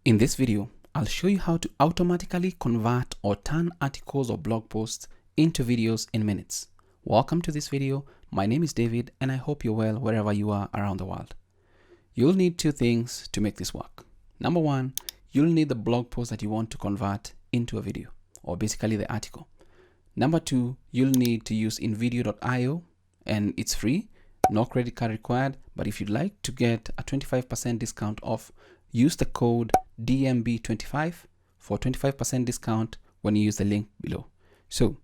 In this video, I'll show you how to automatically convert or turn articles or blog posts into videos in minutes. Welcome to this video. My name is David and I hope you're well wherever you are around the world. You'll need two things to make this work. Number one, you'll need the blog post that you want to convert into a video, or basically the article. Number two, you'll need to use InVideo.io and it's free, no credit card required, but if you'd like to get a 25% discount off, use the code DMB25 for 25% discount when you use the link below. So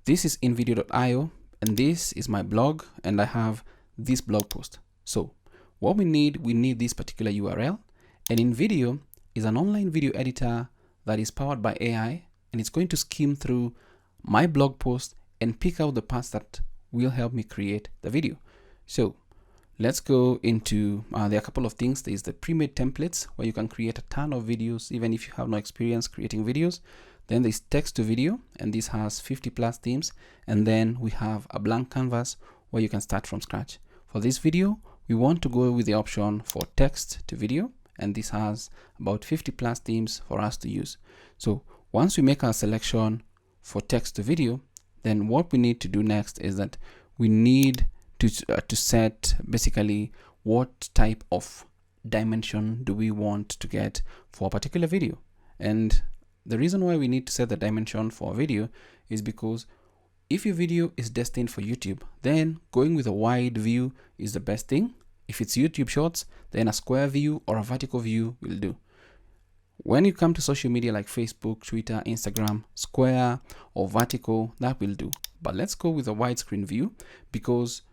this is InVideo.io and this is my blog and I have this blog post. So what we need this particular URL, and InVideo is an online video editor that is powered by AI and it's going to skim through my blog post and pick out the parts that will help me create the video. So let's go into, there are a couple of things. There is the pre-made templates where you can create a ton of videos, even if you have no experience creating videos. Then there's text to video, and this has 50 plus themes. And then we have a blank canvas where you can start from scratch. For this video, we want to go with the option for text to video, and this has about 50 plus themes for us to use. So once we make our selection for text to video, then what we need to do next is that we need to set basically what type of dimension do we want to get for a particular video. And the reason why we need to set the dimension for a video is because if your video is destined for YouTube, then going with a wide view is the best thing. If it's YouTube Shorts, then a square view or a vertical view will do. When you come to social media like Facebook, Twitter, Instagram, square or vertical, that will do. But let's go with a widescreen view, because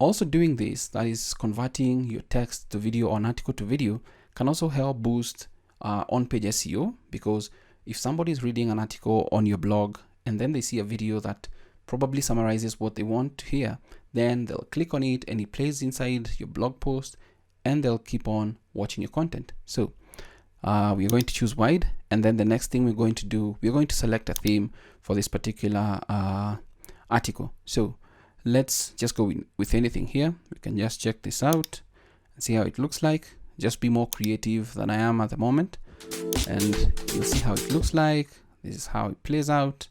also doing this, that is converting your text to video or an article to video, can also help boost on-page SEO, because if somebody is reading an article on your blog and then they see a video that probably summarizes what they want to hear, then they'll click on it and it plays inside your blog post and they'll keep on watching your content. So we're going to choose wide, and then the next thing we're going to do, we're going to select a theme for this particular article. So let's just go with anything here. We can just check this out and see how it looks like. Just be more creative than I am at the moment, and you'll see how it looks like. This is how it plays out.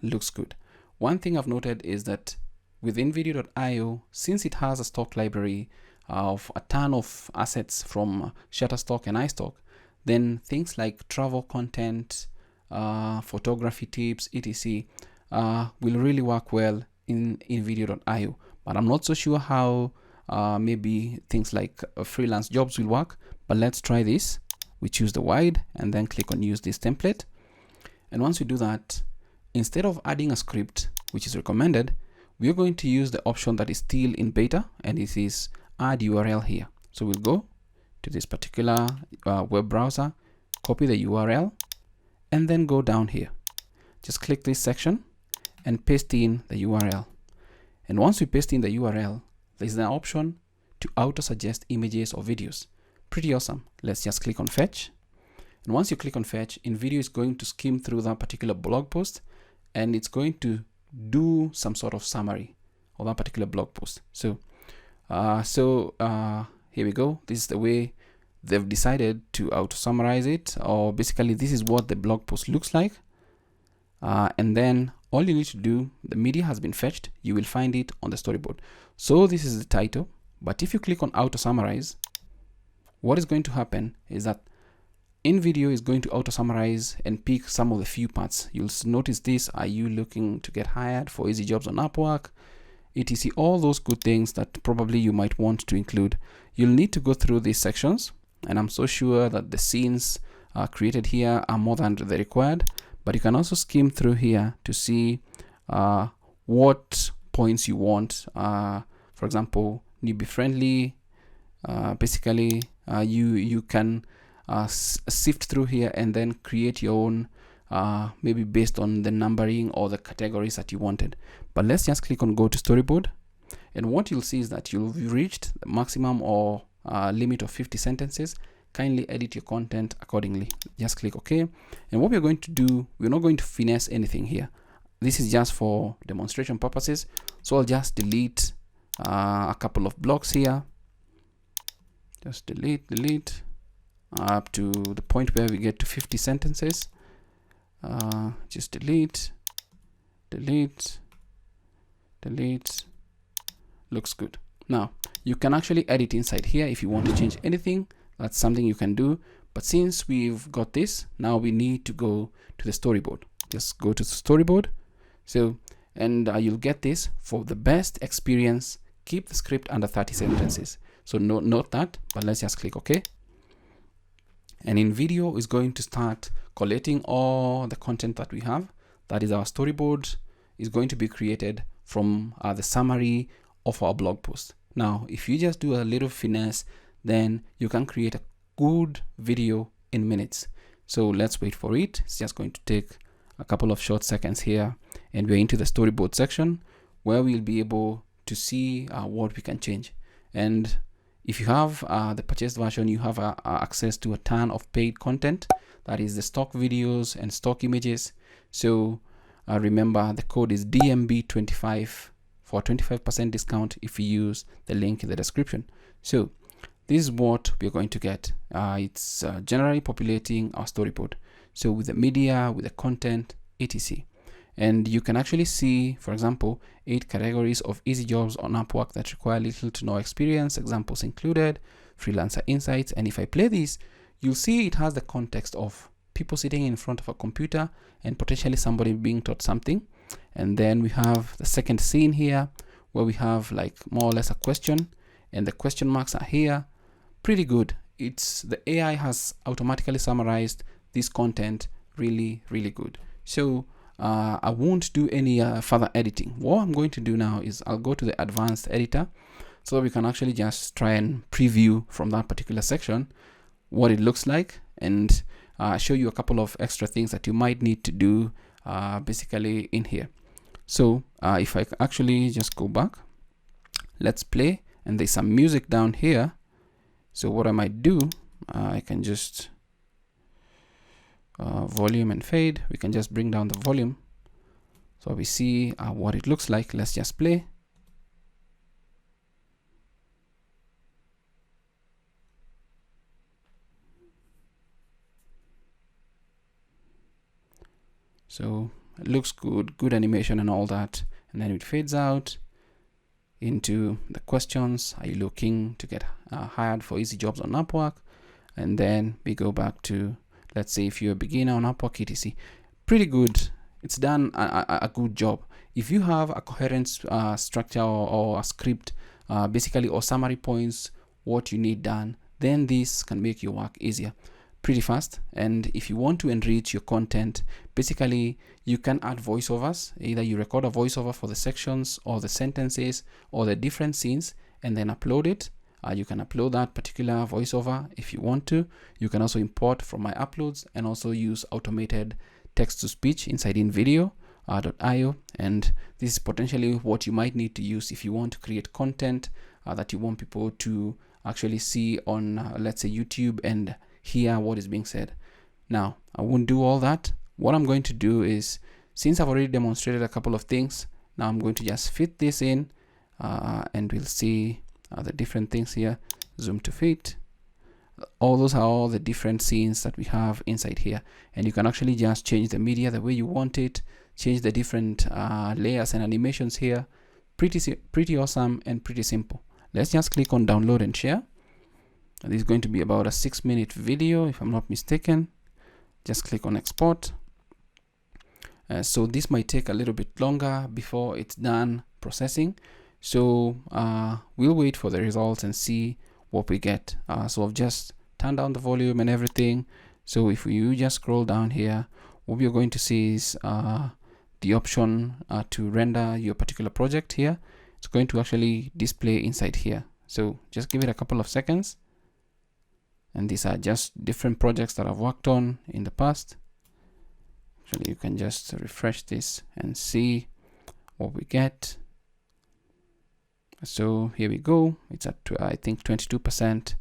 Looks good. One thing I've noted is that with InVideo.io, since it has a stock library of a ton of assets from Shutterstock and iStock, then things like travel content, photography tips, etc. will really work well in InVideo.io. But I'm not so sure how maybe things like freelance jobs will work. But let's try this. We choose the wide and then click on use this template. And once we do that, instead of adding a script, which is recommended, we're going to use the option that is still in beta, and it is add URL here. So we'll go to this particular web browser, copy the URL, and then go down here. Just click this section and paste in the URL. And once we paste in the URL, there's an option to auto suggest images or videos. Pretty awesome. Let's just click on fetch. And once you click on fetch, InVideo is going to skim through that particular blog post and it's going to do some sort of summary of that particular blog post. So here we go. This is the way they've decided to auto summarize it, or basically this is what the blog post looks like. And then all you need to do, the media has been fetched. You will find it on the storyboard. So this is the title, but if you click on auto summarize, what is going to happen is that InVideo is going to auto summarize and pick some of the few parts. You'll notice this: are you looking to get hired for easy jobs on Upwork, etc. All those good things that probably you might want to include. You'll need to go through these sections, and I'm so sure that the scenes created here are more than the required. But you can also skim through here to see what points you want. For example, newbie friendly. Basically, you can sift through here and then create your own, maybe based on the numbering or the categories that you wanted. But let's just click on go to storyboard. And what you'll see is that you've reached the maximum or limit of 50 sentences. Kindly edit your content accordingly. Just click OK. And what we're going to do, we're not going to finesse anything here. This is just for demonstration purposes. So I'll just delete a couple of blocks here. Just delete. up to the point where we get to 50 sentences. Just delete. Looks good. Now you can actually edit inside here if you want to change anything. That's something you can do. But since we've got this, now we need to go to the storyboard. Just go to the storyboard. So, and you'll get this for the best experience. Keep the script under 30 sentences. So note that, but let's just click OK. And in video is going to start collating all the content that we have. That is our storyboard is going to be created from the summary of our blog post. Now, if you just do a little finesse, then you can create a good video in minutes. So let's wait for it. It's just going to take a couple of short seconds here, and we're into the storyboard section where we'll be able to see what we can change. And if you have the purchased version, you have access to a ton of paid content, that is the stock videos and stock images. So remember, the code is DMB25 for 25% discount if you use the link in the description. So this is what we're going to get. It's generally populating our storyboard. So with the media, with the content, etc. And you can actually see, for example, 8 categories of easy jobs on Upwork that require little to no experience, examples included, freelancer insights. And if I play this, you'll see it has the context of people sitting in front of a computer and potentially somebody being taught something. And then we have the second scene here where we have like more or less a question, and the question marks are here. Pretty good. It's the AI has automatically summarized this content really good. So I won't do any further editing. What I'm going to do now is I'll go to the advanced editor so we can actually just try and preview from that particular section what it looks like, and show you a couple of extra things that you might need to do basically in here. So if I actually just go back, let's play, and there's some music down here. So what I might do, I can just volume and fade. We can just bring down the volume so we see what it looks like. Let's just play. So it looks good animation and all that, and then it fades out into the questions. Are you looking to get hired for easy jobs on Upwork? And then we go back to, let's say if you're a beginner on Upwork, etc. Pretty good. It's done a good job. If you have a coherent structure or a script, basically, or summary points, what you need done, then this can make your work easier, pretty fast. And if you want to enrich your content, basically you can add voiceovers. Either you record a voiceover for the sections or the sentences or the different scenes and then upload it. You can upload that particular voiceover if you want to. You can also import from my uploads and also use automated text-to-speech inside InVideo.io. And this is potentially what you might need to use if you want to create content that you want people to actually see on, let's say, YouTube and hear what is being said. Now, I won't do all that. What I'm going to do is, since I've already demonstrated a couple of things, now I'm going to just fit this in and we'll see the different things here. Zoom to fit. All those are all the different scenes that we have inside here, and you can actually just change the media the way you want it, change the different layers and animations here. Pretty awesome and pretty simple. Let's just click on download and share. This is going to be about a 6-minute video if I'm not mistaken. Just click on export. So this might take a little bit longer before it's done processing. So we'll wait for the results and see what we get. So I've just turned down the volume and everything. So if you just scroll down here, what we're going to see is the option to render your particular project here. It's going to actually display inside here. So just give it a couple of seconds. And these are just different projects that I've worked on in the past. Actually, you can just refresh this and see what we get. So here we go. It's at, I think, 22%.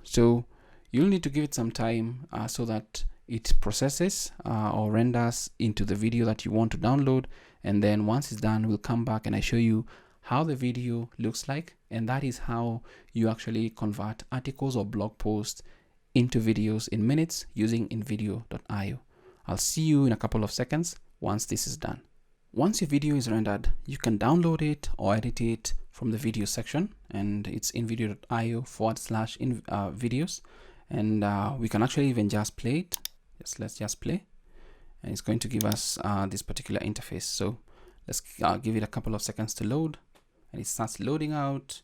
So you'll need to give it some time so that it processes or renders into the video that you want to download. And then once it's done, we'll come back and I show you how the video looks like And that is how you actually convert articles or blog posts into videos in minutes using InVideo.io. I'll see you in a couple of seconds once this is done. Once your video is rendered, you can download it or edit it from the video section, and it's InVideo.io/videos. And we can actually even just play it. Let's just play, and it's going to give us this particular interface. So let's give it a couple of seconds to load, and it starts loading out.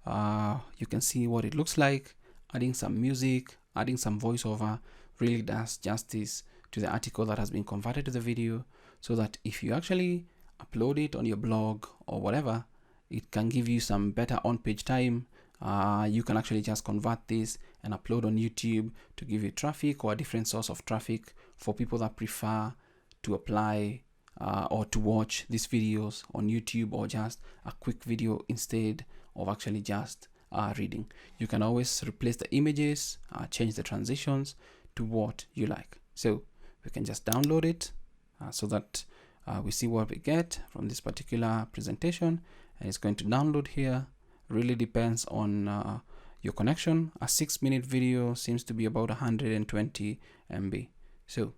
You can see what it looks like. Adding some music, adding some voiceover really does justice to the article that has been converted to the video, so that if you actually upload it on your blog or whatever, it can give you some better on-page time. You can actually just convert this and upload on YouTube to give you traffic or a different source of traffic for people that prefer to apply or to watch these videos on YouTube, or just a quick video instead of actually just reading. You can always replace the images, change the transitions to what you like. So we can just download it so that we see what we get from this particular presentation, and it's going to download here. Really depends on your connection. A 6-minute video seems to be about 120 MB. So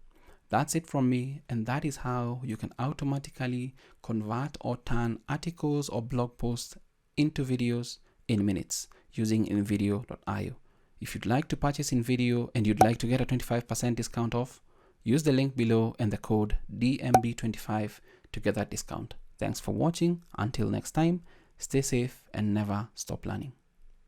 that's it from me, and that is how you can automatically convert or turn articles or blog posts into videos in minutes using InVideo.io. If you'd like to purchase InVideo and you'd like to get a 25% discount off, use the link below and the code DMB25 to get that discount. Thanks for watching. Until next time, stay safe and never stop learning.